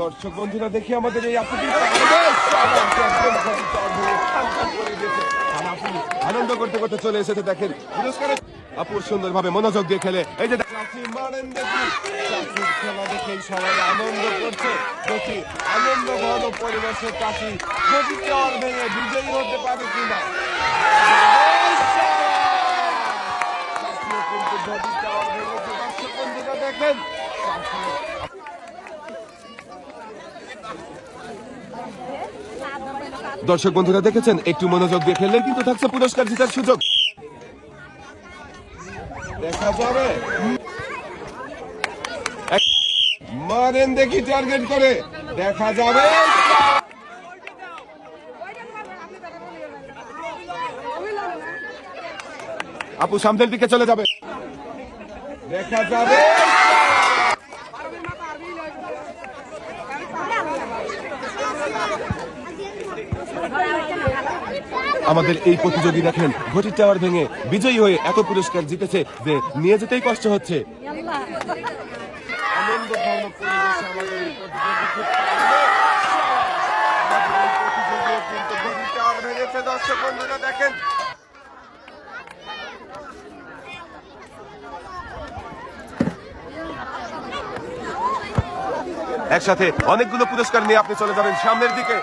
দর্শক বন্ধুরা দেখি আমাদের এই আনন্দ করতে করতে চলে এসেছে। দেখেন পুরস্কার আপুর সুন্দর ভাবে মনোযোগ দিয়ে খেলে এই যে খেলা দেখেই সবাই আনন্দ করছে। দেখি আনন্দ ঘন পরিবেশে চাষি যদি চর ভেঙে বিজয়ী হতে পারে কিনা। দেখেন দর্শক বন্ধুরা দেখেছেন একটু মনোযোগ দিয়ে খেললেন কিন্তু থাকছে পুরস্কার জেতার সুযোগ। দেখা যাবে মারেন দেখি টার্গেট করে দেখা যাবে। আপু সামনের দিকে চলে যাবে দেখা যাবে। আমাদের এই প্রতিযোগী দেখেন ঘটির টাওয়ার ভেঙে বিজয়ী হয়ে এত পুরস্কার জিতেছে যে নিয়ে যেতেই কষ্ট হচ্ছে। দর্শক বন্ধুরা দেখেন একসাথে অনেকগুলো পুরস্কার নিয়ে আপনি চলে যাবেন সামনের দিকে।